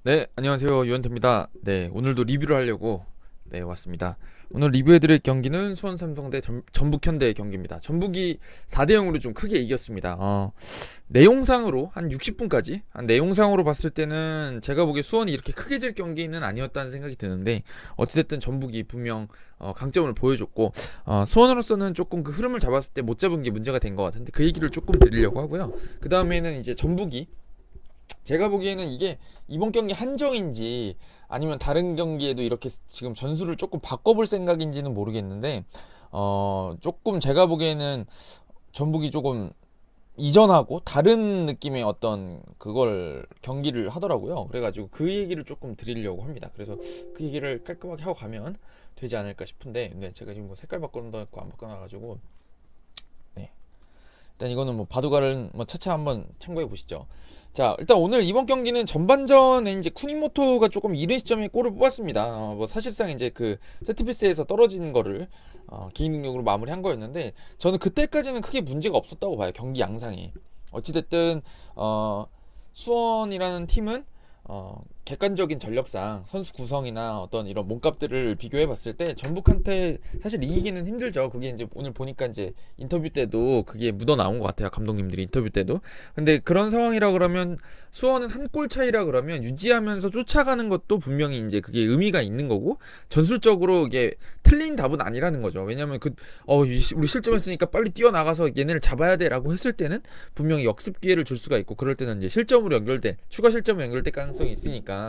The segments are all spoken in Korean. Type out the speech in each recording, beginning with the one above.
네, 안녕하세요. 유현태입니다. 네, 오늘도 리뷰를 하려고 왔습니다. 오늘 리뷰해드릴 경기는 수원 삼성 대 전북 현대의 경기입니다. 전북이 4대 0으로 좀 크게 이겼습니다. 내용상으로 한 60분까지 내용상으로 봤을 때는 제가 보기에 수원이 이렇게 크게 질 경기는 아니었다는 생각이 드는데, 어찌됐든 전북이 분명 강점을 보여줬고, 수원으로서는 조금 그 흐름을 잡았을 때 못 잡은 게 문제가 된 것 같은데, 그 얘기를 조금 드리려고 하고요. 그 다음에는 이제 전북이, 제가 보기에는 이게 이번 경기 한정인지 아니면 다른 경기에도 이렇게 지금 전술을 조금 바꿔볼 생각인지는 모르겠는데, 조금 제가 보기에는 전북이 조금 이전하고 다른 느낌의 어떤 그걸 경기를 하더라고요. 그래가지고 그 얘기를 조금 드리려고 합니다. 그래서 그 얘기를 깔끔하게 하고 가면 되지 않을까 싶은데, 네, 제가 지금 뭐 색깔 바꿔놓고 안 바꿔놔가지고, 네, 일단 이거는 뭐 바둑알은 뭐 차차 한번 참고해 보시죠. 자, 일단 오늘 이번 경기는 전반전에 이제 쿠니모토가 조금 이른 시점에 골을 뽑았습니다. 뭐 사실상 이제 그 세트피스에서 떨어지는 거를 개인 능력으로 마무리한 거였는데, 저는 그때까지는 크게 문제가 없었다고 봐요. 경기 양상이. 어찌됐든 수원이라는 팀은 객관적인 전력상 선수 구성이나 어떤 이런 몸값들을 비교해 봤을 때 전북한테 사실 이기기는 힘들죠. 그게 이제 오늘 보니까 이제 인터뷰 때도 그게 묻어 나온 것 같아요. 감독님들이 인터뷰 때도. 근데 그런 상황이라 그러면 수원은 한 골 차이라 그러면 유지하면서 쫓아가는 것도 분명히 이제 그게 의미가 있는 거고, 전술적으로 이게 틀린 답은 아니라는 거죠. 왜냐면 우리 실점했으니까 빨리 뛰어나가서 얘네를 잡아야 돼라고 했을 때는 분명히 역습 기회를 줄 수가 있고, 그럴 때는 이제 실점으로 연결된 추가 실점으로 연결될 가능성이 있으니까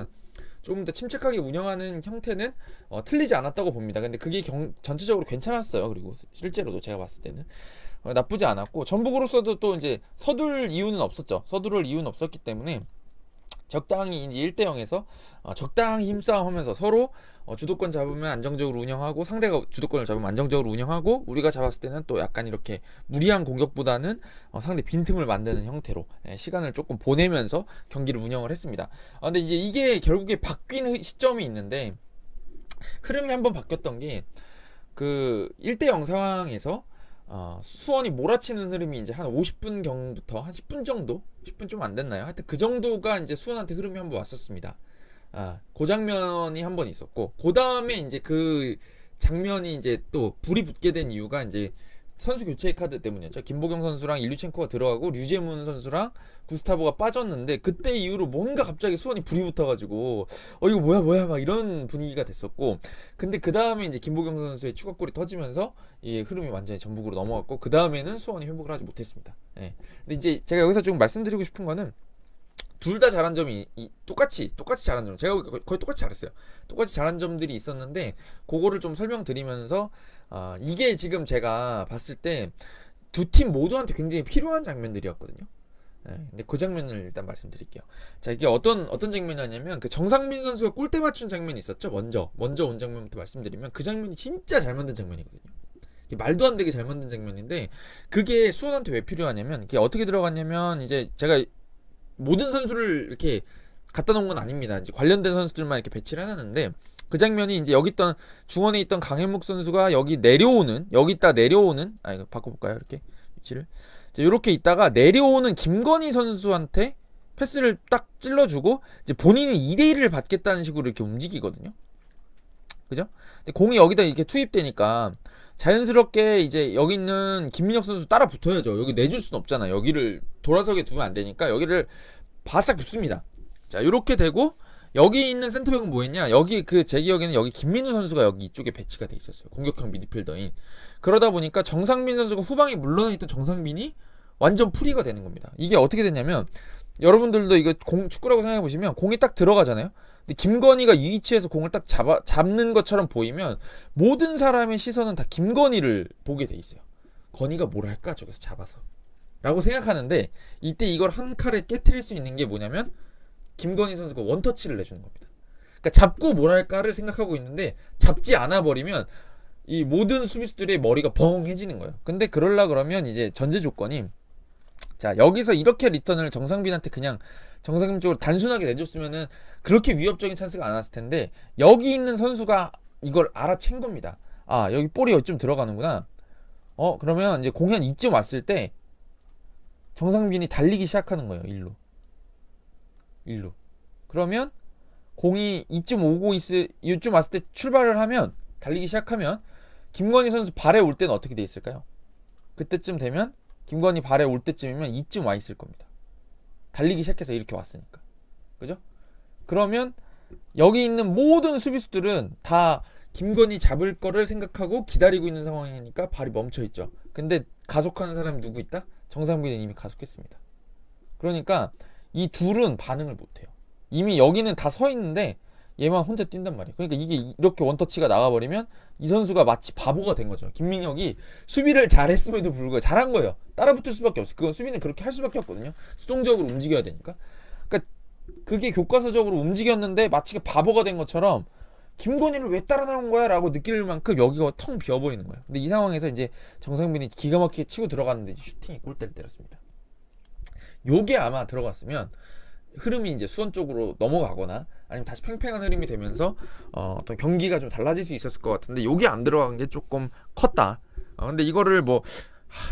조금 더 침착하게 운영하는 형태는 틀리지 않았다고 봅니다. 근데 그게 전체적으로 괜찮았어요. 그리고 실제로도 제가 봤을 때는 나쁘지 않았고, 전북으로서도 또 이제 서둘 이유는 없었죠. 서두를 이유는 없었기 때문에 적당히 이제 1대 0에서 적당히 힘싸움하면서 서로 주도권 잡으면 안정적으로 운영하고, 상대가 주도권을 잡으면 안정적으로 운영하고, 우리가 잡았을 때는 또 약간 이렇게 무리한 공격보다는 상대 빈틈을 만드는 형태로 시간을 조금 보내면서 경기를 운영을 했습니다. 근데 이제 이게 결국에 바뀐 시점이 있는데, 흐름이 한번 바뀌었던 게 그 1대 0 상황에서 수원이 몰아치는 흐름이 이제 한 50분 경부터 한 10분 정도, 10분 좀 안 됐나요? 하여튼 그 정도가 이제 수원한테 흐름이 한번 왔었습니다. 그 장면이 한번 있었고, 그 다음에 이제 그 장면이 이제 또 불이 붙게 된 이유가 이제 선수 교체 카드 때문이었죠. 김보경 선수랑 일류첸코가 들어가고 류제문 선수랑 구스타보가 빠졌는데, 그때 이후로 뭔가 갑자기 수원이 불이 붙어가지고 이거 뭐야 막 이런 분위기가 됐었고, 근데 그 다음에 이제 김보경 선수의 추가골이 터지면서 이 흐름이 완전히 전북으로 넘어갔고, 그 다음에는 수원이 회복을 하지 못했습니다. 예. 근데 이제 제가 여기서 좀 말씀드리고 싶은 거는, 둘 다 잘한 점이 똑같이 잘한 점, 제가 거의 똑같이 잘했어요. 똑같이 잘한 점들이 있었는데, 그거를 좀 설명드리면서 이게 지금 제가 봤을 때 두 팀 모두한테 굉장히 필요한 장면들이었거든요. 근데 그 장면을 일단 말씀드릴게요. 자, 이게 어떤 장면이었냐면, 그 정상민 선수가 골대 맞춘 장면이 있었죠. 먼저 온 장면부터 말씀드리면, 그 장면이 진짜 잘 만든 장면이거든요. 말도 안 되게 잘 만든 장면인데, 그게 수원한테 왜 필요하냐면, 그게 어떻게 들어갔냐면, 이제 제가 모든 선수를 이렇게 갖다 놓은 건 아닙니다. 이제 관련된 선수들만 이렇게 배치를 해놨는데, 그 장면이 이제 여기 있던 중원에 있던 강현묵 선수가 여기 있다 내려오는, 이거 바꿔볼까요? 이렇게 위치를. 자, 이렇게 있다가 내려오는 김건희 선수한테 패스를 딱 찔러주고, 이제 본인이 2대1을 받겠다는 식으로 이렇게 움직이거든요. 그죠? 근데 공이 여기다 이렇게 투입되니까 자연스럽게 이제 여기 있는 김민혁 선수 따라 붙어야죠. 여기 내줄 순 없잖아. 여기를 돌아서게 두면 안 되니까 여기를 바싹 붙습니다. 자, 이렇게 되고, 여기 있는 센터백은 뭐였냐? 여기 제 기억에는 여기 김민우 선수가 여기 이쪽에 배치가 돼 있었어요. 공격형 미드필더인. 그러다 보니까 정상민 선수가 후방에 물러나 있던 정상민이 완전 프리가 되는 겁니다. 이게 어떻게 됐냐면, 여러분들도 이거 축구라고 생각해 보시면 공이 딱 들어가잖아요. 근데 김건희가 이 위치에서 공을 딱 잡는 것처럼 보이면 모든 사람의 시선은 다 김건희를 보게 돼 있어요. 건희가 뭘 할까 저기서 잡아서 라고 생각하는데, 이때 이걸 한 칼에 깨트릴 수 있는 게 뭐냐면, 김건희 선수가 원터치를 내주는 겁니다. 그러니까 잡고 뭘 할까를 생각하고 있는데, 잡지 않아 버리면 이 모든 수비수들의 머리가 벙해지는 거예요. 근데 그러려 그러면 이제 전제 조건이, 자, 여기서 이렇게 리턴을 정상빈한테 그냥 정상빈 쪽으로 단순하게 내줬으면은 그렇게 위협적인 찬스가 안 왔을 텐데, 여기 있는 선수가 이걸 알아챈 겁니다. 여기 볼이 어쩜 들어가는구나. 그러면 이제 공이 한 이쯤 왔을 때 정상빈이 달리기 시작하는 거예요. 일루. 그러면 공이 이쯤 왔을 때 출발을 하면, 달리기 시작하면 김건희 선수 발에 올 때는 어떻게 돼 있을까요? 그때쯤 되면 김건희 발에 올 때쯤이면 이쯤 와 있을 겁니다. 달리기 시작해서 이렇게 왔으니까. 그죠? 그러면 여기 있는 모든 수비수들은 다 김건희 잡을 거를 생각하고 기다리고 있는 상황이니까 발이 멈춰 있죠. 근데 가속하는 사람이 누구 있다? 정상빈은 이미 가속했습니다. 그러니까 이 둘은 반응을 못해요. 이미 여기는 다 서 있는데 얘만 혼자 뛴단 말이에요. 그러니까 이게 이렇게 원터치가 나가버리면 이 선수가 마치 바보가 된 거죠. 김민혁이 수비를 잘했음에도 불구하고 잘한 거예요. 따라붙을 수밖에 없어요. 그건 수비는 그렇게 할 수밖에 없거든요. 수동적으로 움직여야 되니까. 그러니까 그게 교과서적으로 움직였는데 마치 바보가 된 것처럼 김건희를 왜 따라 나온 거야? 라고 느낄 만큼 여기가 텅 비어버리는 거예요. 근데 이 상황에서 이제 정상빈이 기가 막히게 치고 들어갔는데 슈팅이 골대를 때렸습니다. 요게 아마 들어갔으면 흐름이 이제 수원 쪽으로 넘어가거나 아니면 다시 팽팽한 흐름이 되면서 어떤 경기가 좀 달라질 수 있었을 것 같은데 요게 안 들어간 게 조금 컸다. 근데 이거를 뭐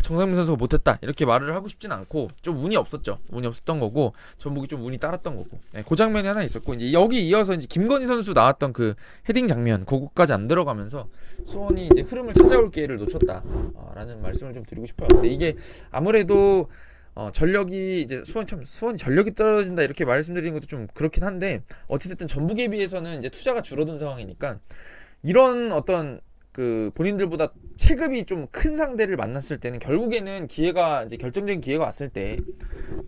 정상민 선수가 못했다 이렇게 말을 하고 싶진 않고 좀 운이 없었죠. 운이 없었던 거고 전북이 좀 운이 따랐던 거고. 네, 그 장면이 하나 있었고 이제 여기 이어서 이제 김건희 선수 나왔던 그 헤딩 장면 그거까지 안 들어가면서 수원이 이제 흐름을 찾아올 기회를 놓쳤다라는 말씀을 좀 드리고 싶어요. 근데 이게 아무래도 전력이 이제 수원이 전력이 떨어진다 이렇게 말씀드리는 것도 좀 그렇긴 한데 어찌됐든 전북에 비해서는 이제 투자가 줄어든 상황이니까 이런 어떤 그 본인들보다 체급이 좀 큰 상대를 만났을 때는 결국에는 기회가 이제 결정적인 기회가 왔을 때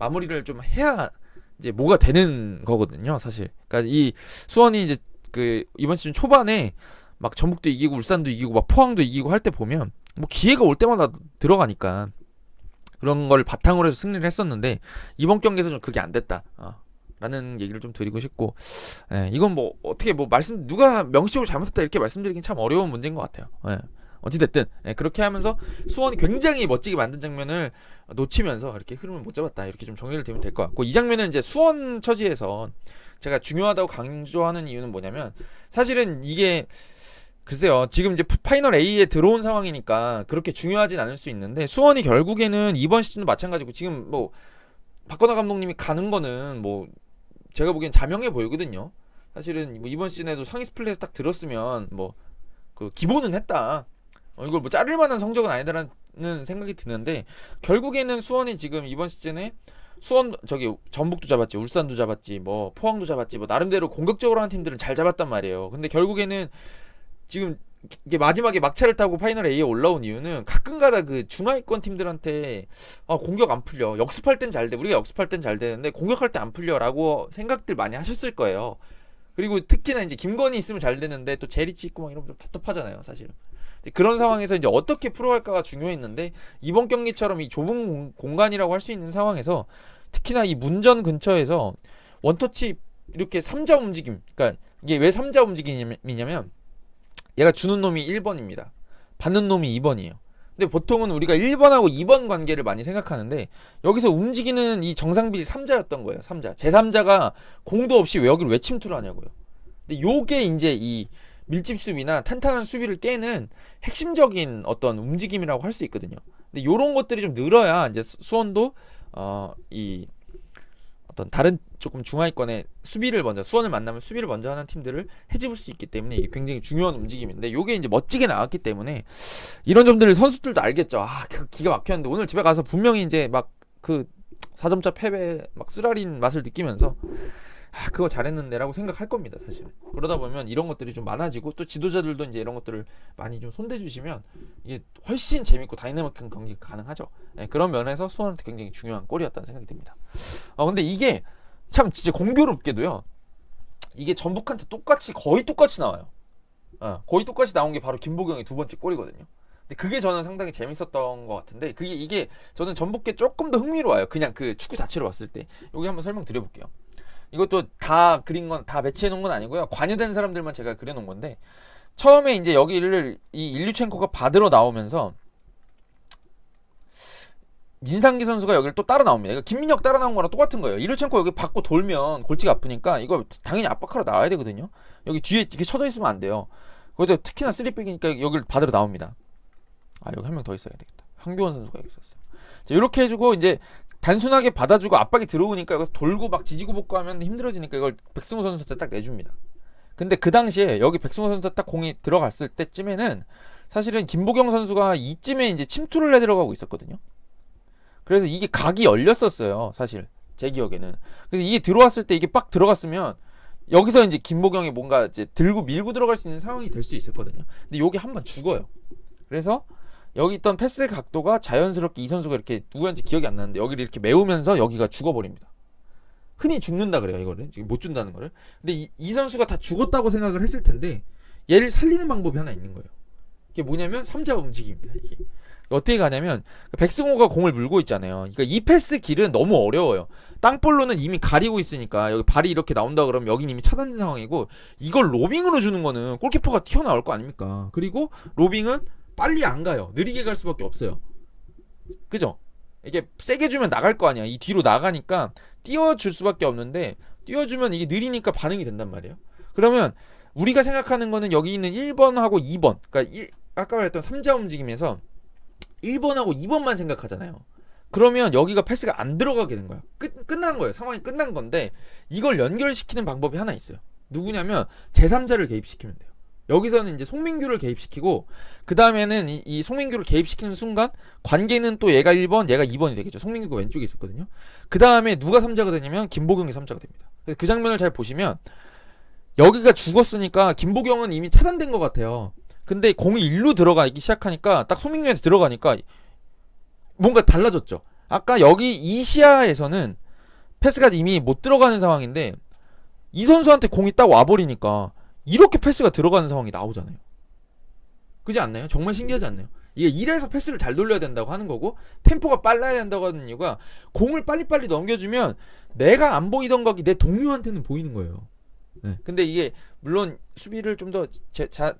마무리를 좀 해야 이제 뭐가 되는 거거든요, 사실. 그러니까 이 수원이 이제 그 이번 시즌 초반에 막 전북도 이기고 울산도 이기고 막 포항도 이기고 할 때 보면 뭐 기회가 올 때마다 들어가니까 그런 걸 바탕으로 해서 승리를 했었는데 이번 경기에서 좀 그게 안 됐다. 라는 얘기를 좀 드리고 싶고, 이건 뭐 어떻게 뭐 누가 명시적으로 잘못했다 이렇게 말씀드리긴 참 어려운 문제인 것 같아요. 어찌됐든 그렇게 하면서 수원이 굉장히 멋지게 만든 장면을 놓치면서 이렇게 흐름을 못 잡았다 이렇게 좀 정리를 드리면 될 것 같고, 이 장면은 이제 수원 처지에서 제가 중요하다고 강조하는 이유는 뭐냐면 사실은 이게 글쎄요 지금 이제 파이널 A에 들어온 상황이니까 그렇게 중요하진 않을 수 있는데 수원이 결국에는 이번 시즌도 마찬가지고 지금 뭐 박건하 감독님이 가는 거는 뭐 제가 보기엔 자명해 보이거든요. 사실은 뭐 이번 시즌에도 상위 스플릿에서 딱 들었으면 뭐 그 기본은 했다. 이걸 뭐 자를 만한 성적은 아니다라는 생각이 드는데 결국에는 수원이 지금 이번 시즌에 전북도 잡았지, 울산도 잡았지, 뭐 포항도 잡았지, 뭐 나름대로 공격적으로 하는 팀들은 잘 잡았단 말이에요. 근데 결국에는 지금 이게 마지막에 막차를 타고 파이널 A에 올라온 이유는 가끔가다 그 중하위권 팀들한테 공격 안 풀려, 역습할 땐 잘 돼, 우리가 역습할 땐 잘 되는데 공격할 때 안 풀려라고 생각들 많이 하셨을 거예요. 그리고 특히나 이제 김건희 있으면 잘 되는데 또 제리치 있고 막 이러면 좀 답답하잖아요, 사실은. 그런 상황에서 이제 어떻게 풀어갈까가 중요했는데 이번 경기처럼 이 좁은 공간이라고 할 수 있는 상황에서 특히나 이 문전 근처에서 원터치 이렇게 3자 움직임, 그러니까 이게 왜 3자 움직임이냐면 얘가 주는 놈이 1번입니다. 받는 놈이 2번이에요. 근데 보통은 우리가 1번하고 2번 관계를 많이 생각하는데 여기서 움직이는 이 정상빈이 3자였던 거예요. 3자. 제3자가 공도 없이 여기를 왜 침투를 하냐고요. 근데 요게 이제 이 밀집 수비나 탄탄한 수비를 깨는 핵심적인 어떤 움직임이라고 할 수 있거든요. 근데 요런 것들이 좀 늘어야 이제 수원도 이 어떤 다른 조금 중하위권의 수원을 만나면 수비를 먼저 하는 팀들을 해집을 수 있기 때문에 이게 굉장히 중요한 움직임인데 요게 이제 멋지게 나왔기 때문에 이런 점들을 선수들도 알겠죠. 기가 막혔는데 오늘 집에 가서 분명히 이제 막 그 4점차 패배 막 쓰라린 맛을 느끼면서 그거 잘했는데라고 생각할 겁니다, 사실. 그러다 보면 이런 것들이 좀 많아지고 또 지도자들도 이제 이런 것들을 많이 좀 손대주시면 이게 훨씬 재밌고 다이내믹한 경기가 가능하죠. 그런 면에서 수원한테 굉장히 중요한 골이었다는 생각이 듭니다. 근데 이게 참 진짜 공교롭게도요. 이게 전북한테 거의 똑같이 나와요. 거의 똑같이 나온 게 바로 김보경의 두 번째 골이거든요. 근데 그게 저는 상당히 재밌었던 것 같은데 이게 저는 전북께 조금 더 흥미로워요. 그냥 그 축구 자체로 봤을 때. 여기 한번 설명드려볼게요. 이것도 다 그린 건 다 배치해 놓은 건 아니고요. 관여된 사람들만 제가 그려 놓은 건데 처음에 이제 여기를 이 일류첸코가 받으러 나오면서 민상기 선수가 여기를 또 따라 나옵니다. 이거 김민혁 따라 나온 거랑 똑같은 거예요. 일류첸코 여기 받고 돌면 골치가 아프니까 이거 당연히 압박하러 나와야 되거든요. 여기 뒤에 이렇게 쳐져 있으면 안 돼요. 거기다 특히나 3백이니까 여기를 받으러 나옵니다. 여기 한 명 더 있어야 되겠다. 황교안 선수가 여기 있었어요. 자, 이렇게 해주고 이제 단순하게 받아주고 압박이 들어오니까 여기서 돌고 막 지지고 볶고 하면 힘들어지니까 이걸 백승호 선수한테 딱 내줍니다. 근데 그 당시에 여기 백승호 선수 딱 공이 들어갔을 때쯤에는 사실은 김보경 선수가 이쯤에 이제 침투를 해 들어가고 있었거든요. 그래서 이게 각이 열렸었어요, 사실 제 기억에는. 그래서 이게 들어왔을 때 이게 빡 들어갔으면 여기서 이제 김보경이 뭔가 이제 들고 밀고 들어갈 수 있는 상황이 될 수 있었거든요. 근데 여기 한번 죽어요. 그래서 여기 있던 패스 각도가 자연스럽게 이 선수가 이렇게 누구였는지 기억이 안 나는데 여기를 이렇게 메우면서 여기가 죽어버립니다. 흔히 죽는다 그래요, 이거를. 지금 못 준다는 거를. 근데 이 선수가 다 죽었다고 생각을 했을 텐데 얘를 살리는 방법이 하나 있는 거예요. 이게 뭐냐면 3자 움직임입니다. 이게 어떻게 가냐면 백승호가 공을 물고 있잖아요. 그러니까 이 패스 길은 너무 어려워요. 땅볼로는 이미 가리고 있으니까 여기 발이 이렇게 나온다 그러면 여긴 이미 차단된 상황이고, 이걸 로빙으로 주는 거는 골키퍼가 튀어나올 거 아닙니까? 그리고 로빙은 빨리 안 가요. 느리게 갈 수밖에 없어요. 그죠? 이게 세게 주면 나갈 거 아니야. 이 뒤로 나가니까 띄워줄 수밖에 없는데, 띄워주면 이게 느리니까 반응이 된단 말이에요. 그러면 우리가 생각하는 거는 여기 있는 1번하고 2번, 그러니까 아까 말했던 3자 움직임에서 1번하고 2번만 생각하잖아요. 그러면 여기가 패스가 안 들어가게 된 거야. 끝난 거예요. 상황이 끝난 건데 이걸 연결시키는 방법이 하나 있어요. 누구냐면 제3자를 개입시키면 돼요. 여기서는 이제 송민규를 개입시키고, 그 다음에는 이 송민규를 개입시키는 순간 관계는 또 얘가 1번, 얘가 2번이 되겠죠. 송민규가 왼쪽에 있었거든요. 그 다음에 누가 3자가 되냐면 김보경이 3자가 됩니다. 그래서 그 장면을 잘 보시면 여기가 죽었으니까 김보경은 이미 차단된 것 같아요. 근데 공이 일로 들어가기 시작하니까 딱 송민규한테 들어가니까 뭔가 달라졌죠. 아까 여기 이 시야에서는 패스가 이미 못 들어가는 상황인데 이 선수한테 공이 딱 와버리니까 이렇게 패스가 들어가는 상황이 나오잖아요. 그지 않나요? 정말 신기하지 않나요? 이게 이래서 패스를 잘 돌려야 된다고 하는 거고, 템포가 빨라야 된다고 하는 이유가 공을 빨리빨리 넘겨주면 내가 안 보이던 각이 내 동료한테는 보이는 거예요. 네. 근데 이게 물론 수비를 좀 더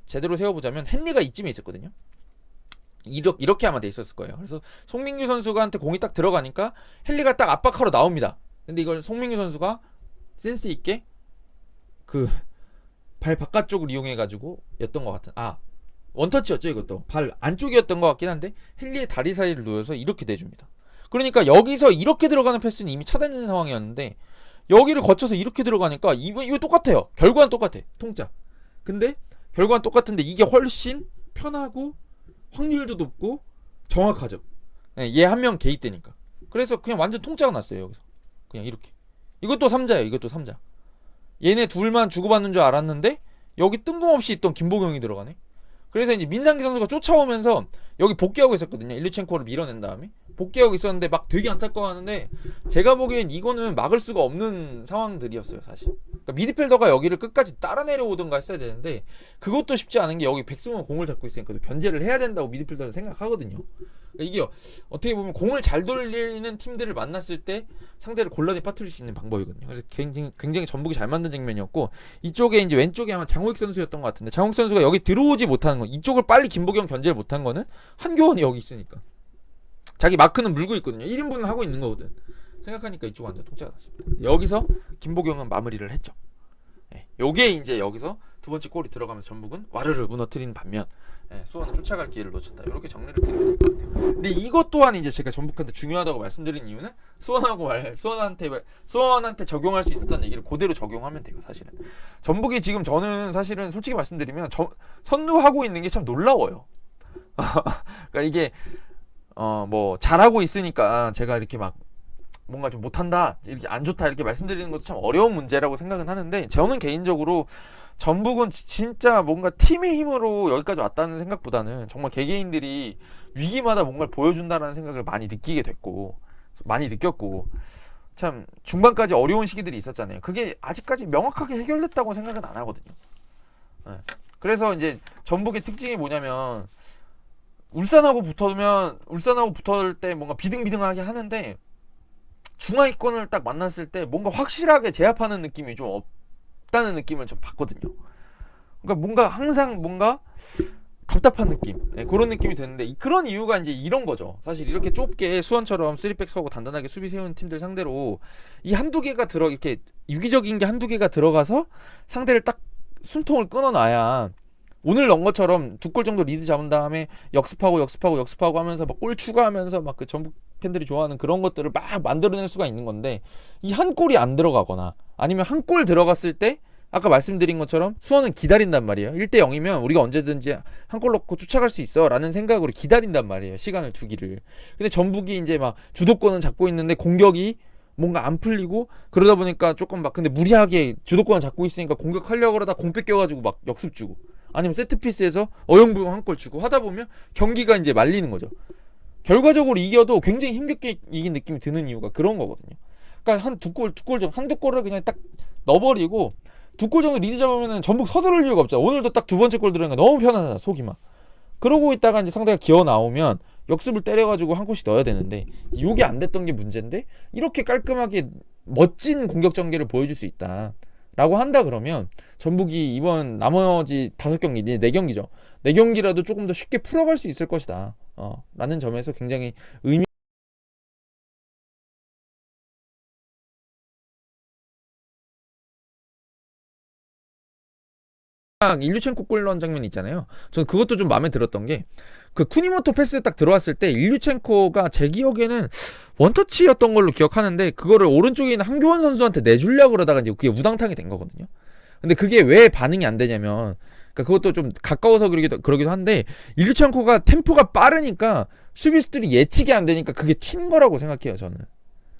제대로 세워보자면 헨리가 이쯤에 있었거든요. 이렇게 아마 돼 있었을 거예요. 그래서 송민규 선수가한테 공이 딱 들어가니까 헨리가 딱 압박하러 나옵니다. 근데 이걸 송민규 선수가 센스 있게 그 발 바깥쪽을 이용해가지고 였던 것 같은, 원터치였죠. 이것도 발 안쪽이었던 것 같긴 한데 헨리의 다리 사이를 놓여서 이렇게 내줍니다. 그러니까 여기서 이렇게 들어가는 패스는 이미 차단된 상황이었는데 여기를 거쳐서 이렇게 들어가니까 이거 똑같아요. 결과는 똑같아. 통짜. 근데 결과는 똑같은데 이게 훨씬 편하고 확률도 높고 정확하죠. 얘 한 명 개입되니까. 그래서 그냥 완전 통짜가 났어요. 여기서 그냥 이렇게. 이것도 3자예요. 이것도 3자. 얘네 둘만 주고받는 줄 알았는데 여기 뜬금없이 있던 김보경이 들어가네. 그래서 이제 민상기 선수가 쫓아오면서 여기 복귀하고 있었거든요. 일류첸코를 밀어낸 다음에 복귀하고 있었는데 막 되게 안타까워하는데, 제가 보기엔 이거는 막을 수가 없는 상황들이었어요, 사실. 그러니까 미드필더가 여기를 끝까지 따라 내려오던가 했어야 되는데 그것도 쉽지 않은 게 여기 백승호가 공을 잡고 있으니까 견제를 해야 된다고 미드필더는 생각하거든요. 그러니까 이게 어떻게 보면 공을 잘 돌리는 팀들을 만났을 때 상대를 곤란히 빠뜨릴 수 있는 방법이거든요. 그래서 굉장히 전북이 잘 만든 장면이었고, 이쪽에 이제 왼쪽에 아마 장호익 선수였던 것 같은데 장호익 선수가 여기 들어오지 못하는 거, 이쪽을 빨리 김보경 견제를 못한 거는 한교원이 여기 있으니까 자기 마크는 물고 있거든요. 1인분을 하고 있는 거거든. 생각하니까 이쪽 완전 통짜가 났습니다. 여기서 김보경은 마무리를 했죠. 요게 이제 여기서 두 번째 골이 들어가면서 전북은 와르르 무너뜨린 반면 수원은 쫓아갈 기회를 놓쳤다. 이렇게 정리를 드리면 될 것 같아요. 근데 이것 또한 이제 제가 전북한테 중요하다고 말씀드린 이유는 수원한테 적용할 수 있었던 얘기를 그대로 적용하면 돼요. 사실은 전북이 지금 저는 사실은 솔직히 말씀드리면 선두하고 있는 게 참 놀라워요. 그러니까 이게 뭐 잘하고 있으니까 제가 이렇게 막 뭔가 좀 못한다, 이렇게 안 좋다 이렇게 말씀드리는 것도 참 어려운 문제라고 생각은 하는데, 저는 개인적으로 전북은 진짜 뭔가 팀의 힘으로 여기까지 왔다는 생각보다는 정말 개개인들이 위기마다 뭔가를 보여준다라는 생각을 많이 느꼈고, 참 중반까지 어려운 시기들이 있었잖아요. 그게 아직까지 명확하게 해결됐다고 생각은 안 하거든요. 그래서 이제 전북의 특징이 뭐냐면 울산하고 붙을 때 뭔가 비등비등하게 하는데 중하위권을 딱 만났을 때 뭔가 확실하게 제압하는 느낌이 좀 없다는 느낌을 좀 받거든요. 그러니까 뭔가 항상 뭔가 답답한 느낌, 그런 느낌이 드는데, 그런 이유가 이제 이런 거죠. 사실 이렇게 좁게 수원처럼 3백 서고 단단하게 수비 세우는 팀들 상대로 이 한두 개가 이렇게 유기적인 게 한두 개가 들어가서 상대를 딱 숨통을 끊어놔야 오늘 넣은 것처럼 두 골 정도 리드 잡은 다음에 역습하고 하면서 막 골 추가하면서 막 그 전북 팬들이 좋아하는 그런 것들을 막 만들어낼 수가 있는 건데, 이 한 골이 안 들어가거나 아니면 한 골 들어갔을 때 아까 말씀드린 것처럼 수원은 기다린단 말이에요. 1대 0이면 우리가 언제든지 한 골 넣고 쫓아갈 수 있어 라는 생각으로 기다린단 말이에요. 시간을 두기를. 근데 전북이 이제 막 주도권은 잡고 있는데 공격이 뭔가 안 풀리고 그러다 보니까 조금 막 근데 무리하게 주도권을 잡고 있으니까 공격하려고 그러다 공 뺏겨가지고 막 역습 주고 아니면 세트피스에서 어영부영 한 골 주고 하다 보면 경기가 이제 말리는 거죠. 결과적으로 이겨도 굉장히 힘겹게 이긴 느낌이 드는 이유가 그런 거거든요. 그러니까 한 한두 골을 그냥 딱 넣어버리고 두 골 정도 리드 잡으면은 전북 서두를 이유가 없죠. 오늘도 딱 두 번째 골 들어가니까 너무 편하다 속이 막. 그러고 있다가 이제 상대가 기어 나오면 역습을 때려가지고 한 골씩 넣어야 되는데 이게 안 됐던 게 문제인데 이렇게 깔끔하게 멋진 공격 전개를 보여줄 수 있다. 라고 한다 그러면 전북이 이번 나머지 5경기, 4경기죠. 4경기라도 조금 더 쉽게 풀어갈 수 있을 것이다. 라는 점에서 굉장히 의미 일류첸코 골 넣은 장면 있잖아요. 전 그것도 좀 마음에 들었던 게 그 쿠니모토 패스 딱 들어왔을 때 일류첸코가 제 기억에는 원터치였던 걸로 기억하는데 그거를 오른쪽에 있는 한교원 선수한테 내주려고 그러다가 이제 그게 우당탕이 된 거거든요. 근데 그게 왜 반응이 안 되냐면 그러니까 그것도 좀 가까워서 그러기도 한데 일류첸코가 템포가 빠르니까 수비수들이 예측이 안 되니까 그게 튄 거라고 생각해요 저는.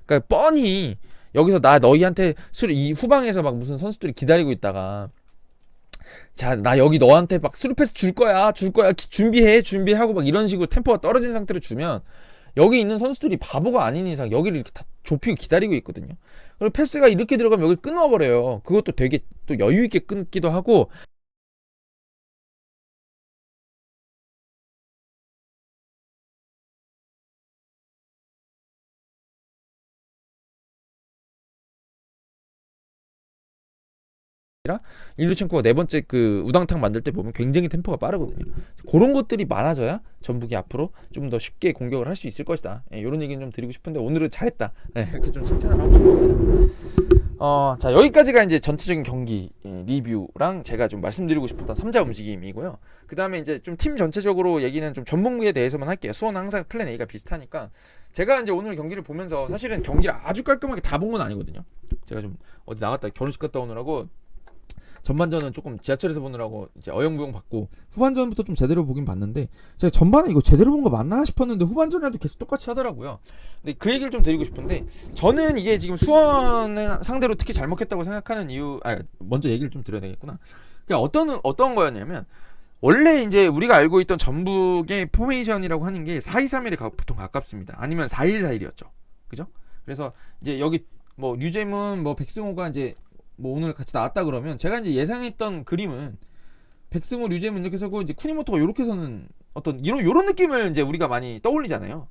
그러니까 뻔히 여기서 나 너희한테 이 후방에서 막 무슨 선수들이 기다리고 있다가 자, 나 여기 너한테 막 스루 패스 줄 거야. 준비하고 막 이런 식으로 템포가 떨어진 상태로 주면 여기 있는 선수들이 바보가 아닌 이상 여기를 이렇게 다 좁히고 기다리고 있거든요. 그리고 패스가 이렇게 들어가면 여기 끊어버려요. 그것도 되게 또 여유 있게 끊기도 하고 일루첸코가 네 번째 그 우당탕 만들 때 보면 굉장히 템포가 빠르거든요. 그런 것들이 많아져야 전북이 앞으로 좀 더 쉽게 공격을 할 수 있을 것이다. 이런 얘기는 좀 드리고 싶은데 오늘은 잘했다. 이렇게 좀 칭찬을 하고 싶습니다. 자 여기까지가 이제 전체적인 경기 리뷰랑 제가 좀 말씀드리고 싶었던 3자 움직임이고요. 그 다음에 이제 좀 팀 전체적으로 얘기는 좀 전북에 대해서만 할게요. 수원은 항상 플랜 A가 비슷하니까 제가 이제 오늘 경기를 보면서 사실은 경기를 아주 깔끔하게 다 본 건 아니거든요. 제가 좀 어디 나갔다 결혼식 갔다 오느라고 전반전은 조금 지하철에서 보느라고 이제 어영부영 받고 후반전부터 좀 제대로 보긴 봤는데 제가 전반에 이거 제대로 본 거 맞나 싶었는데 후반전에도 계속 똑같이 하더라고요. 근데 그 얘기를 좀 드리고 싶은데 저는 이게 지금 수원을 상대로 특히 잘못했다고 생각하는 이유 먼저 얘기를 좀 드려야 되겠구나. 그러니까 어떤 거였냐면 원래 이제 우리가 알고 있던 전북의 포메이션이라고 하는 게 4-2-3-1에 보통 가깝습니다. 아니면 4-1-4-1이었죠. 그죠? 그래서 이제 여기 뭐 류재문 뭐 백승호가 이제 뭐 오늘 같이 나왔다 그러면 제가 이제 예상했던 그림은 백승호, 류재문 이렇게 서고 이제 쿠니모토가 이렇게 서는 어떤 이런 느낌을 이제 우리가 많이 떠올리잖아요.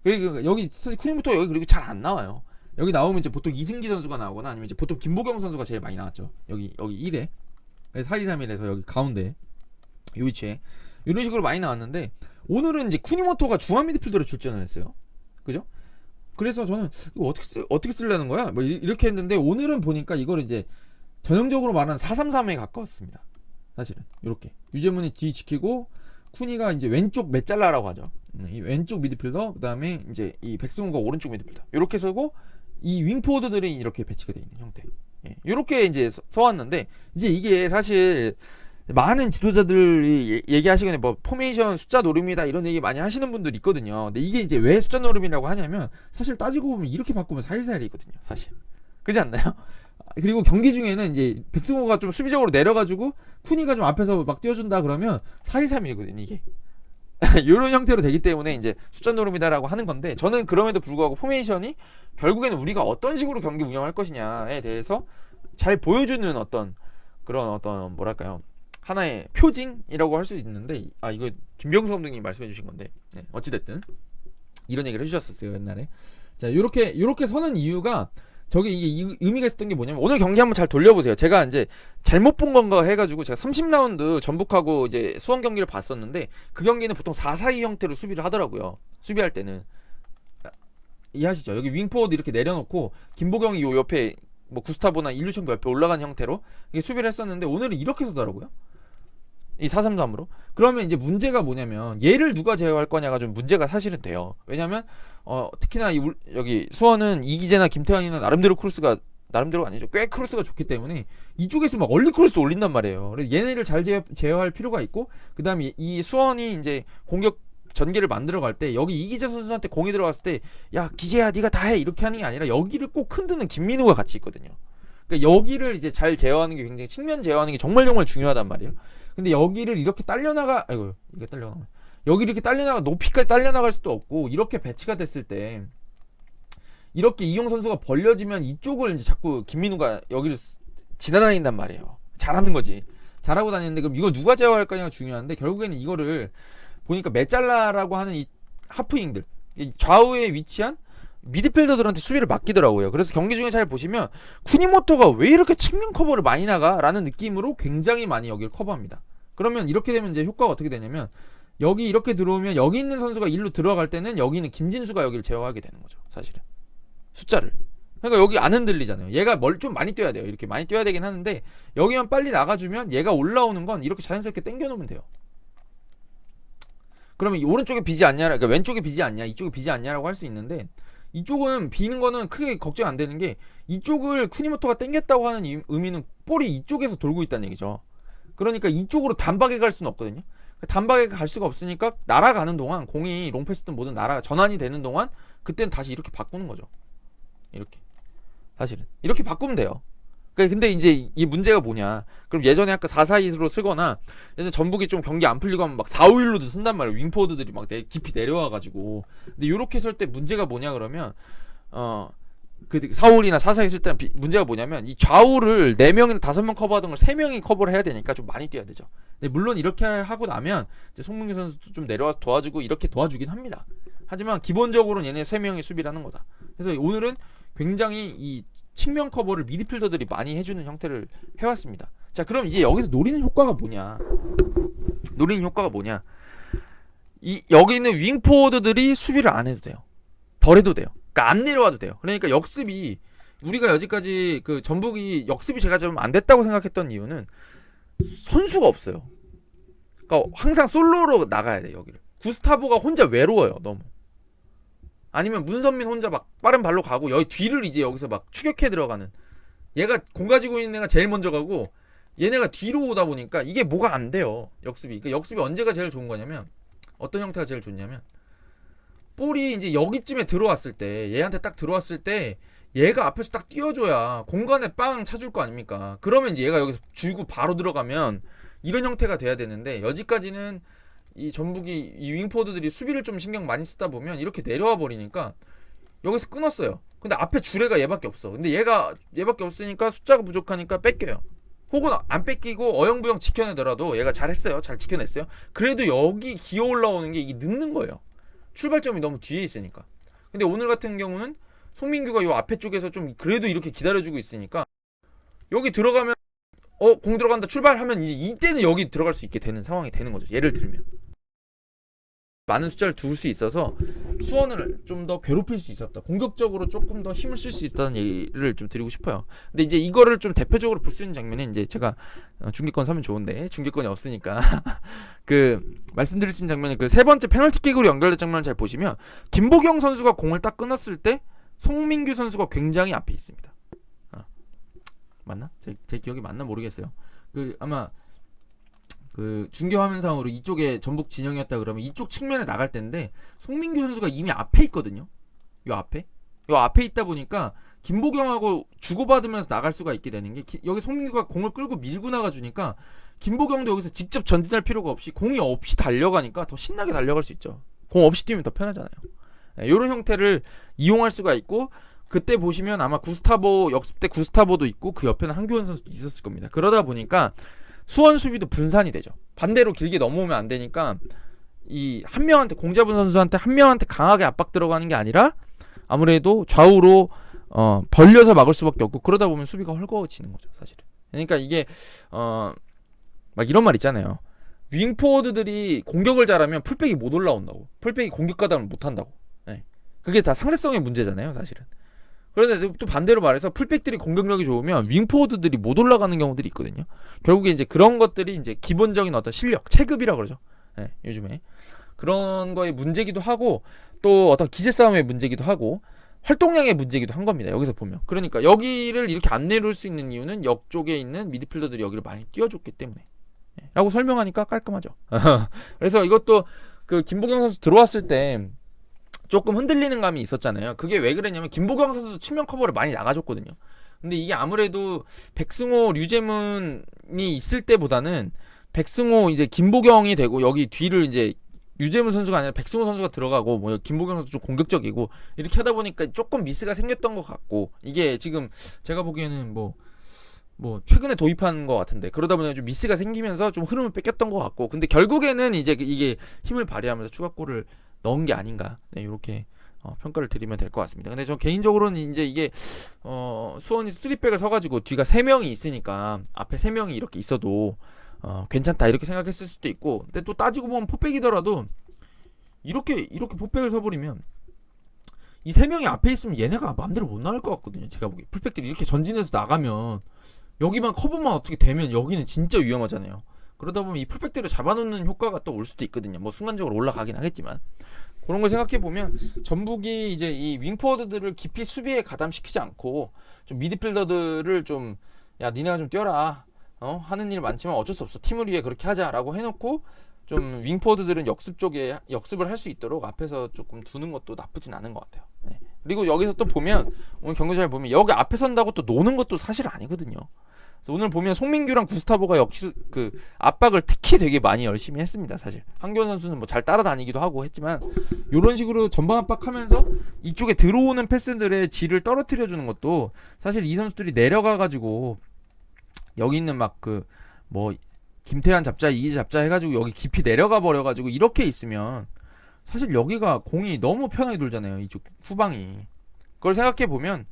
그러니까 여기 사실 쿠니모토가 여기 그리고 잘 안 나와요. 여기 나오면 이제 보통 이승기 선수가 나오거나 아니면 이제 보통 김보경 선수가 제일 많이 나왔죠. 여기 1회 4-2-3-1에서 여기 가운데 요 위치에 이런 식으로 많이 나왔는데 오늘은 이제 쿠니모토가 중앙 미드필더로 출전을 했어요. 그죠? 그래서 저는 이거 어떻게 쓰려는 거야? 뭐 이렇게 했는데 오늘은 보니까 이걸 이제 전형적으로 말하는 4-3-3에 가까웠습니다. 사실은 이렇게 유재문이 뒤 지키고 쿠니가 이제 왼쪽 메잘라라고 하죠. 이 왼쪽 미드필더 그다음에 이제 이 백승호가 오른쪽 미드필더 이렇게 서고 이 윙포워드들이 이렇게 배치가 되어 있는 형태. 이렇게 이제 서왔는데 이제 이게 사실 많은 지도자들이 얘기하시거든요. 뭐 포메이션 숫자 노름이다 이런 얘기 많이 하시는 분들이 있거든요. 근데 이게 이제 왜 숫자 노름이라고 하냐면 사실 따지고 보면 이렇게 바꾸면 4-1-4-1이거든요. 사실 그렇지 않나요? 그리고 경기 중에는 이제 백승호가 좀 수비적으로 내려가지고 쿠니가 좀 앞에서 막 띄워준다 그러면 4-1-3-1이거든요. 이게 이런 형태로 되기 때문에 이제 숫자 노름이다라고 하는 건데 저는 그럼에도 불구하고 포메이션이 결국에는 우리가 어떤 식으로 경기 운영할 것이냐에 대해서 잘 보여주는 어떤 그런 어떤 뭐랄까요? 하나의 표징이라고 할 수 있는데 이거 김병수 감독님이 말씀해 주신 건데 어찌됐든 이런 얘기를 해주셨었어요 옛날에. 자 요렇게 서는 이유가 저게 이게 의미가 있었던 게 뭐냐면 오늘 경기 한번 잘 돌려보세요. 제가 이제 잘못 본 건가 해가지고 제가 30라운드 전북하고 이제 수원 경기를 봤었는데 그 경기는 보통 4-4-2 형태로 수비를 하더라고요. 수비할 때는 이해하시죠? 여기 윙포워드 이렇게 내려놓고 김보경이 요 옆에 뭐 구스타보나 일류천도 옆에 올라간 형태로 이게 수비를 했었는데 오늘은 이렇게 서더라고요. 이 4-3-3으로. 그러면 이제 문제가 뭐냐면 얘를 누가 제어할 거냐가 좀 문제가 사실은 돼요. 왜냐면 특히나 여기 수원은 이기재나 김태환이나 나름대로 크로스가 나름대로가 아니죠. 꽤 크로스가 좋기 때문에 이쪽에서 막 얼리 크로스 올린단 말이에요. 그래서 얘네를 잘 제어할 필요가 있고, 그다음에 이 수원이 이제 공격 전개를 만들어 갈 때 여기 이기재 선수한테 공이 들어갔을 때 야 기재야 네가 다 해 이렇게 하는 게 아니라 여기를 꼭 흔드는 김민우가 같이 있거든요. 그러니까 여기를 이제 잘 제어하는 게 굉장히 측면 제어하는 게 정말 정말 중요하단 말이에요. 근데 여기를 이렇게 딸려나가 아이고 이게 딸려나가 여기 이렇게 딸려나가 높이까지 딸려나갈 수도 없고, 이렇게 배치가 됐을 때 이렇게 이용 선수가 벌려지면 이쪽을 이제 자꾸 김민우가 여기를 지나다닌단 말이에요. 잘하는 거지. 잘하고 다니는데 그럼 이거 누가 제어할 거냐가 중요한데, 결국에는 이거를 보니까 메잘라라고 하는 이 하프윙들 좌우에 위치한 미드필더들한테 수비를 맡기더라고요. 그래서 경기 중에 잘 보시면 쿠니모토가 왜 이렇게 측면 커버를 많이 나가라는 느낌으로 굉장히 많이 여기를 커버합니다. 그러면 이렇게 되면 이제 효과가 어떻게 되냐면, 여기 이렇게 들어오면 여기 있는 선수가 일로 들어갈 때는 여기는 김진수가 여기를 제어하게 되는 거죠. 사실은 숫자를. 그러니까 여기 안 흔들리잖아요. 얘가 좀 많이 뛰어야 돼요. 이렇게 많이 뛰어야 되긴 하는데 여기만 빨리 나가주면 얘가 올라오는 건 이렇게 자연스럽게 당겨놓으면 돼요. 그러면 이 오른쪽에 비지 않냐, 그러니까 왼쪽에 비지 않냐, 이쪽에 비지 않냐라고 할 수 있는데, 이쪽은 비는 거는 크게 걱정 안 되는 게, 이쪽을 쿠니모토가 당겼다고 하는 의미는 볼이 이쪽에서 돌고 있다는 얘기죠. 그러니까 이쪽으로 단박에 갈 수는 없거든요. 단박에 갈 수가 없으니까 날아가는 동안, 공이 롱패스든 뭐든 전환이 되는 동안 그때는 다시 이렇게 바꾸는 거죠. 이렇게 사실은 이렇게 바꾸면 돼요. 근데 이제 이 문제가 뭐냐, 그럼 예전에 아까 4-4-2로 쓰거나 예전 전북이 좀 경기 안 풀리고 하면 막 4-5-1로도 쓴단 말이에요. 윙포워드들이 막 깊이 내려와가지고. 근데 요렇게 쓸 때 문제가 뭐냐 그러면 그 4-5-1이나 4-4-2 쓸 때 문제가 뭐냐면, 이 좌우를 4명이나 5명 커버하던 걸 3명이 커버를 해야 되니까 좀 많이 뛰어야 되죠. 근데 물론 이렇게 하고 나면 이제 송민규 선수도 좀 내려와서 도와주고 이렇게 도와주긴 합니다. 하지만 기본적으로는 얘네 3명이 수비를 하는 거다. 그래서 오늘은 굉장히 이 측면 커버를 미드필더들이 많이 해주는 형태를 해왔습니다. 자, 그럼 이제 여기서 노리는 효과가 뭐냐? 여기 있는 윙포워드들이 수비를 안 해도 돼요. 덜 해도 돼요. 그러니까 안 내려와도 돼요. 그러니까 역습이, 우리가 여지까지 그 전북이 역습이 제가 좀 안 됐다고 생각했던 이유는 선수가 없어요. 그러니까 항상 솔로로 나가야 돼. 여기를 구스타보가 혼자 외로워요. 너무. 아니면 문선민 혼자 막 빠른 발로 가고 여기 뒤를 이제 여기서 막 추격해 들어가는, 얘가 공 가지고 있는 애가 제일 먼저 가고 얘네가 뒤로 오다 보니까 이게 뭐가 안 돼요. 역습이. 그러니까 역습이 언제가 제일 좋은 거냐면, 어떤 형태가 제일 좋냐면, 볼이 이제 여기쯤에 들어왔을 때, 얘한테 딱 들어왔을 때 얘가 앞에서 딱 띄워줘야 공간에 빵 차줄 거 아닙니까? 그러면 이제 얘가 여기서 주고 바로 들어가면 이런 형태가 돼야 되는데, 여지까지는 이 전북이 이 윙포드들이 수비를 좀 신경 많이 쓰다 보면 이렇게 내려와 버리니까 여기서 끊었어요. 근데 앞에 주례가 얘밖에 없어. 근데 얘밖에 없으니까 숫자가 부족하니까 뺏겨요. 혹은 안 뺏기고 어영부영 지켜내더라도 얘가 잘했어요. 잘 지켜냈어요. 그래도 여기 기어 올라오는 게 이게 늦는 거예요. 출발점이 너무 뒤에 있으니까. 근데 오늘 같은 경우는 송민규가 요 앞에 쪽에서 좀 그래도 이렇게 기다려주고 있으니까 여기 들어가면 공 들어간다 출발하면 이제 이때는 여기 들어갈 수 있게 되는 상황이 되는 거죠. 예를 들면 많은 숫자를 둘 수 있어서 수원을 좀 더 괴롭힐 수 있었다. 공격적으로 조금 더 힘을 쓸 수 있다는 얘기를 좀 드리고 싶어요. 근데 이제 이거를 좀 대표적으로 볼 수 있는 장면이, 이제 제가 중계권 사면 좋은데 중계권이 없으니까 그 말씀드릴 수 있는 장면이 그 세 번째 페널티킥으로 연결된 장면을 잘 보시면, 김보경 선수가 공을 딱 끊었을 때 송민규 선수가 굉장히 앞에 있습니다. 맞나? 제 기억이 맞나 모르겠어요. 그 아마 그 중계 화면상으로 이쪽에 전북 진영이었다 그러면 이쪽 측면에 나갈 텐데, 송민규 선수가 이미 앞에 있거든요. 요 앞에 있다 보니까 김보경하고 주고받으면서 나갈 수가 있게 되는 게, 여기 송민규가 공을 끌고 밀고 나가주니까 김보경도 여기서 직접 전진할 필요가 없이 공이 없이 달려가니까 더 신나게 달려갈 수 있죠. 공 없이 뛰면 더 편하잖아요. 이런 형태를 이용할 수가 있고, 그때 보시면 아마 구스타보 역습 때 구스타보도 있고 그 옆에는 한교원 선수도 있었을 겁니다. 그러다 보니까 수원 수비도 분산이 되죠. 반대로 길게 넘어오면 안 되니까 이 한 명한테, 공 잡은 선수한테 한 명한테 강하게 압박 들어가는 게 아니라 아무래도 좌우로 벌려서 막을 수밖에 없고, 그러다 보면 수비가 헐거워지는 거죠, 사실은. 그러니까 이게 막 이런 말 있잖아요. 윙포워드들이 공격을 잘하면 풀백이 못 올라온다고. 풀백이 공격 가담을 못 한다고. 네. 그게 다 상대성의 문제잖아요, 사실은. 그런데 또 반대로 말해서 풀백들이 공격력이 좋으면 윙포워드들이 못 올라가는 경우들이 있거든요. 결국에 이제 그런 것들이 이제 기본적인 어떤 실력, 체급이라 그러죠. 네, 요즘에 그런 거의 문제기도 하고 또 어떤 기세 싸움의 문제기도 하고 활동량의 문제기도 한 겁니다. 여기서 보면. 그러니까 여기를 이렇게 안 내려올 수 있는 이유는 역쪽에 있는 미드필더들이 여기를 많이 띄워줬기 때문에. 라고 설명하니까 깔끔하죠. 그래서 이것도 그 김보경 선수 들어왔을 때 조금 흔들리는 감이 있었잖아요. 그게 왜 그랬냐면 김보경 선수 측면 커버를 많이 나가줬거든요. 근데 이게 아무래도 백승호, 류재문이 있을 때보다는 백승호 이제 김보경이 되고 여기 뒤를 이제 류재문 선수가 아니라 백승호 선수가 들어가고 뭐 김보경 선수 좀 공격적이고 이렇게 하다 보니까 조금 미스가 생겼던 것 같고 이게 지금 제가 보기에는 뭐 최근에 도입한 것 같은데 그러다 보니까 좀 미스가 생기면서 좀 흐름을 뺏겼던 것 같고 근데 결국에는 이제 이게 힘을 발휘하면서 추가골을 넣은 게 아닌가 네, 이렇게 평가를 드리면 될 것 같습니다. 근데 저 개인적으로는 이제 이게 수원이 3백을 서가지고 뒤가 3명이 있으니까 앞에 3명이 이렇게 있어도 괜찮다 이렇게 생각했을 수도 있고 근데 또 따지고 보면 포백이더라도 이렇게 포백을 서버리면 이 3명이 앞에 있으면 얘네가 마음대로 못 나갈 것 같거든요. 제가 보기 풀백들이 이렇게 전진해서 나가면 여기만 커버만 어떻게 되면 여기는 진짜 위험하잖아요. 그러다 보면 이 풀백들을 잡아놓는 효과가 또 올 수도 있거든요. 뭐 순간적으로 올라가긴 하겠지만 그런 걸 생각해 보면 전북이 이제 이 윙포워드들을 깊이 수비에 가담시키지 않고 좀 미드필더들을 좀 야 니네가 좀 뛰어라 하는 일 많지만 어쩔 수 없어 팀을 위해 그렇게 하자라고 해놓고 좀 윙포워드들은 역습 쪽에 역습을 할 수 있도록 앞에서 조금 두는 것도 나쁘진 않은 것 같아요. 네. 그리고 여기서 또 보면 오늘 경기 잘 보면 여기 앞에 선다고 또 노는 것도 사실 아니거든요. 그래서 오늘 보면 송민규랑 구스타보가 역시 그 압박을 특히 되게 많이 열심히 했습니다. 사실 한교원 선수는 뭐 잘 따라다니기도 하고 했지만 이런 식으로 전방 압박하면서 이쪽에 들어오는 패스들의 질을 떨어뜨려 주는 것도 사실 이 선수들이 내려가가지고 여기 있는 막 그 뭐 김태환 잡자 이기 잡자 해가지고 여기 깊이 내려가 버려가지고 이렇게 있으면 사실 여기가 공이 너무 편하게 돌잖아요. 이쪽 후방이. 그걸 생각해 보면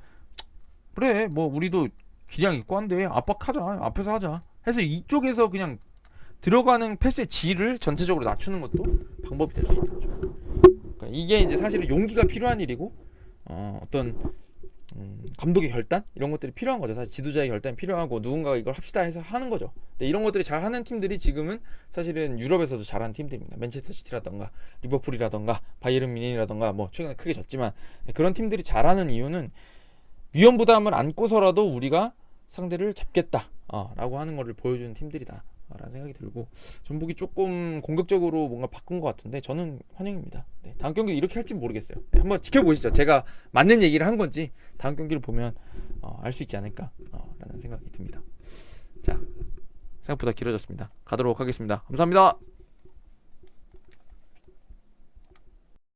그래 뭐 우리도 기량 있고 한데 압박하자 앞에서 하자 해서 이쪽에서 그냥 들어가는 패스의 질을 전체적으로 낮추는 것도 방법이 될 수 있는 거죠. 그러니까 이게 이제 사실은 용기가 필요한 일이고 어떤 감독의 결단 이런 것들이 필요한 거죠. 사실 지도자의 결단이 필요하고 누군가가 이걸 합시다 해서 하는 거죠. 근데 이런 것들이 잘하는 팀들이 지금은 사실은 유럽에서도 잘하는 팀들입니다. 맨체스터 시티라던가 리버풀이라던가 바이에른 뮌헨이라던가 뭐 최근에 크게 졌지만 그런 팀들이 잘하는 이유는 위험 부담을 안고서라도 우리가 상대를 잡겠다 라고 하는 거를 보여주는 팀들이다 라는 생각이 들고 전북이 조금 공격적으로 뭔가 바꾼 것 같은데 저는 환영입니다. 네, 다음 경기 이렇게 할지 모르겠어요. 네, 한번 지켜보시죠. 제가 맞는 얘기를 한 건지 다음 경기를 보면 알 수 있지 않을까 라는 생각이 듭니다. 자, 생각보다 길어졌습니다. 가도록 하겠습니다. 감사합니다.